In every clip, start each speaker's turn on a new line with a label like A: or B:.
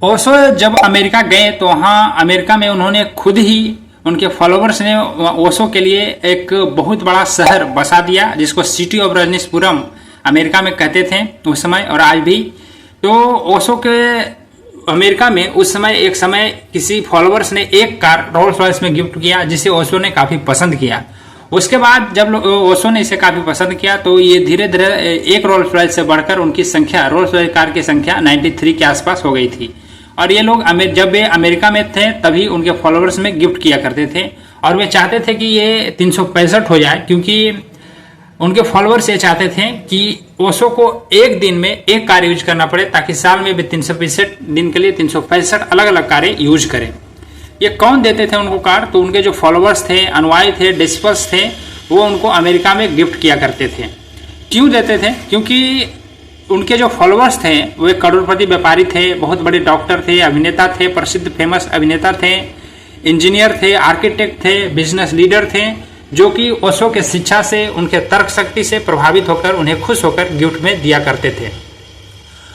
A: ओशो जब अमेरिका गए तो वहाँ अमेरिका में उन्होंने खुद ही, उनके फॉलोअर्स ने ओशो के लिए एक बहुत बड़ा शहर बसा दिया जिसको सिटी ऑफ रजनीशपुरम अमेरिका में कहते थे उस समय और आज भी। तो ओशो के अमेरिका में उस समय एक समय किसी फॉलोअर्स ने एक कार रोल्स रॉयस में गिफ्ट किया जिसे ओशो ने काफ़ी पसंद किया। उसके बाद जब ओशो ने इसे काफ़ी पसंद किया तो ये धीरे धीरे एक रोल्स रॉयस से बढ़कर उनकी संख्या, रोल्स रॉयस कार की संख्या 93 के आसपास हो गई थी। और ये लोग जब वे अमेरिका में थे तभी उनके फॉलोअर्स में गिफ्ट किया करते थे और वे चाहते थे कि ये 365 हो जाए, क्योंकि उनके फॉलोअर्स ये चाहते थे कि ओशो को एक दिन में एक कार यूज करना पड़े ताकि साल में भी 365 दिन के लिए 365 अलग अलग कारें यूज करें। ये कौन देते थे उनको कार? तो उनके जो फॉलोअर्स थे, अनुयायी थे, डिसिपल्स थे, वो उनको अमेरिका में गिफ्ट किया करते थे। क्यों देते थे? क्योंकि उनके जो फॉलोअर्स थे वो एक करोड़पति व्यापारी थे, बहुत बड़े डॉक्टर थे, अभिनेता थे, प्रसिद्ध फेमस अभिनेता थे, इंजीनियर थे, आर्किटेक्ट थे, बिजनेस लीडर थे, जो कि ओशो के शिक्षा से, उनके तर्क शक्ति से प्रभावित होकर उन्हें खुश होकर गिफ्ट में दिया करते थे।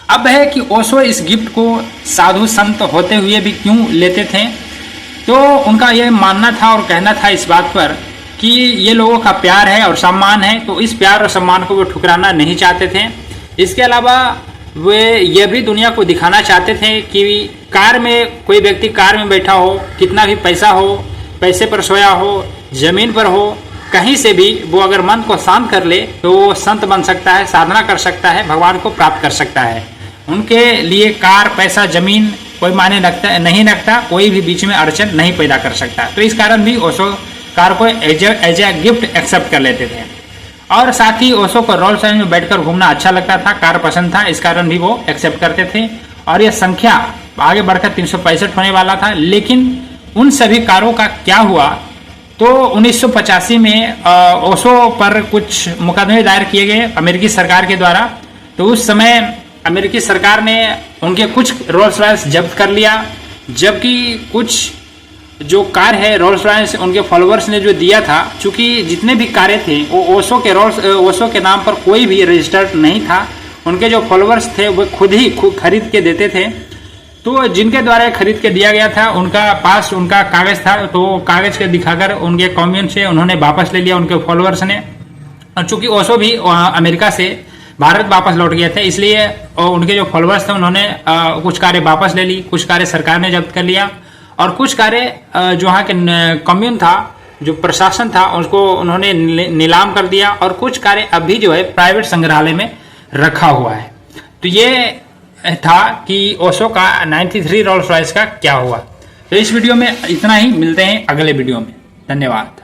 A: अब है कि ओशो इस गिफ्ट को साधु संत होते हुए भी क्यों लेते थे? तो उनका यह मानना था और कहना था इस बात पर कि ये लोगों का प्यार है और सम्मान है, तो इस प्यार और सम्मान को वो ठुकराना नहीं चाहते थे। इसके अलावा वे ये भी दुनिया को दिखाना चाहते थे कि कार में कोई व्यक्ति कार में बैठा हो, कितना भी पैसा हो, पैसे पर सोया हो, जमीन पर हो, कहीं से भी वो अगर मन को शांत कर ले तो वो संत बन सकता है, साधना कर सकता है, भगवान को प्राप्त कर सकता है। उनके लिए कार, पैसा, जमीन कोई मायने नहीं रखता, कोई भी बीच में अड़चन नहीं पैदा कर सकता। तो इस कारण भी ओशो कार को एज ए गिफ्ट एक्सेप्ट कर लेते थे। और साथ ही ओशो को रोल्स रॉयस में बैठकर घूमना अच्छा लगता था, कार पसंद था, इस कारण भी वो एक्सेप्ट करते थे। और यह संख्या आगे बढ़कर 365 होने वाला था। लेकिन उन सभी कारों का क्या हुआ? तो 1985 में ओशो पर कुछ मुकदमे दायर किए गए अमेरिकी सरकार के द्वारा। तो उस समय अमेरिकी सरकार ने उनके कुछ रोल्स रॉयस जब्त कर लिया, जबकि कुछ जो कार है रोल्स रॉयस उनके फॉलोअर्स ने जो दिया था, चूंकि जितने भी कारें थे वो ओशो के नाम पर कोई भी रजिस्टर्ड नहीं था, उनके जो फॉलोअर्स थे वो खुद ही खरीद के देते थे। तो जिनके द्वारा खरीद के दिया गया था उनका पास उनका कागज था, तो कागज के दिखाकर उनके कम्युन से उन्होंने वापस ले लिया उनके फॉलोअर्स ने। और चूंकि ओशो भी अमेरिका से भारत वापस लौट गए थे, इसलिए उनके जो फॉलोअर्स थे उन्होंने कुछ कारें वापस ले ली, कुछ कारें सरकार ने जब्त कर लिया और कुछ कारें जो वहाँ के कम्युन था, जो प्रशासन था, उसको उन्होंने नीलाम कर दिया और कुछ कारें अभी जो है प्राइवेट संग्रहालय में रखा हुआ है। तो ये था कि ओशो का 93 रोल्स रॉयस का क्या हुआ। तो इस वीडियो में इतना ही, मिलते हैं अगले वीडियो में। धन्यवाद।